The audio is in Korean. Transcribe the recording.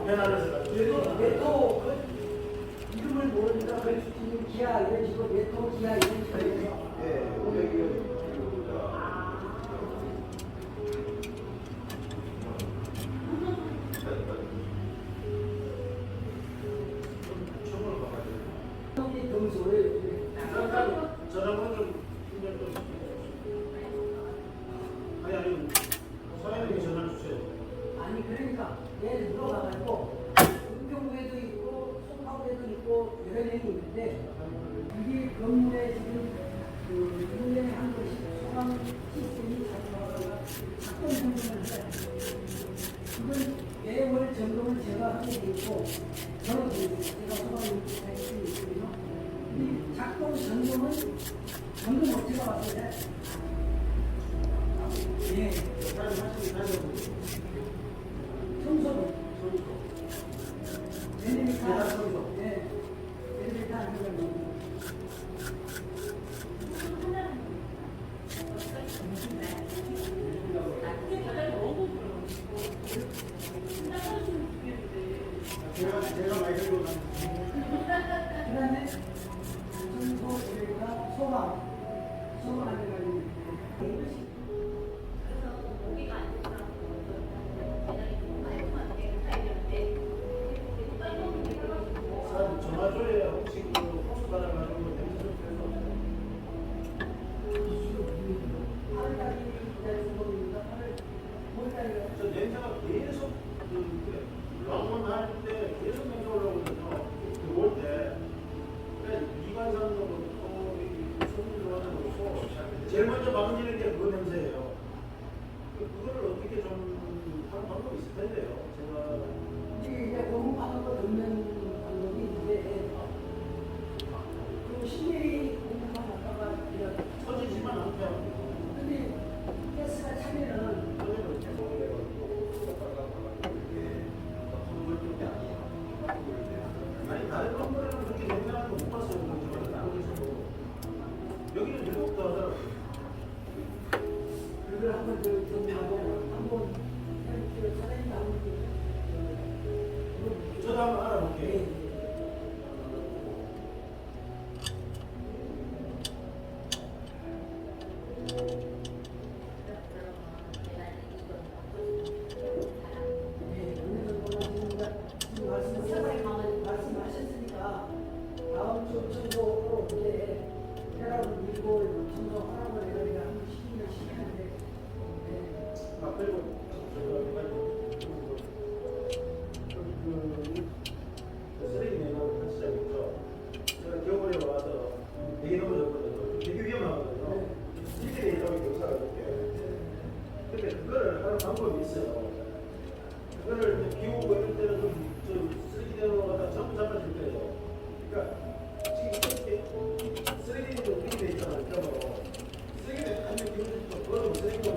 편안해서 네토 그 이름을 모르니까 그럴 수 있는 기아 이런 식으로 네토 기아 이런 식으로 예, 여기 형이 등소를 저장은 좀 아니 사장님이 전화 주세요. 아니 그러니까 얘 물어봐가지고 은평구에도 있고 송파구에도 있고 여러 년이 있는데 이게 건물에 지금 그 1년에 한 번씩 소방 시스템이 작동 점검을 해요. 이건 매월 점검을 제가 하게 돼 있고 저는 제가 소방을 할수 있거든요. 이 작동 점검은 점검업체가 와서 해. 예. 청소도 얘네들이 다 예. 얘네들이 다 안 들어가는 제가 많이 들고 그다음에 청소, 저희가 소방 안 들어가는 전화 줘야 혹시 그 호수 받아가지고 냄새 좀 저 냄새가 계속 방문할 때 계속 냄새 올라오거든요. 올 때. 이관상으로 또 손님 들어가는 거고 제일 먼저 막는 게 그 냄새예요. 그거를 어떻게 좀 하는 방법이 있을 텐데요. 제가 이제 공부하는 거 듣는 방법이 있는데 그 신뢰이 공부만 하다가 그냥 터지지만 않고요. 근데 가스가 차면은 아니 다른 건물에는 그렇게 냄새나는 거못 봤어요. 나머지서도 여기는 일곱도 하더라고요. 그걸 한번 정리하고 한번 사장님 나오는 저도 한번 알아볼게요. 말씀하셨으니까 다음 주 청소로 이제 해라고 밀고 청소 하라고 내가 한 10일씩 하는데 아 그리고 그 쓰레기 내놓은 시장이죠. 제가 겨울에 와서 되게 넘어졌거든요. 되게 위험하거든요. 일일이 이렇게 경사가 이렇게. 근데 그거를 하는 방법이 있어요. 그거를 비 오고 이럴 때는 좀 쓰레기 내놓아다 전부 잡아줄 거예요. 그러니까 지금 이렇게 쓰레기도 이렇게 돼 있잖아요. 쓰레기 내놓으면 기분이 좀 벌어도 쓰레기가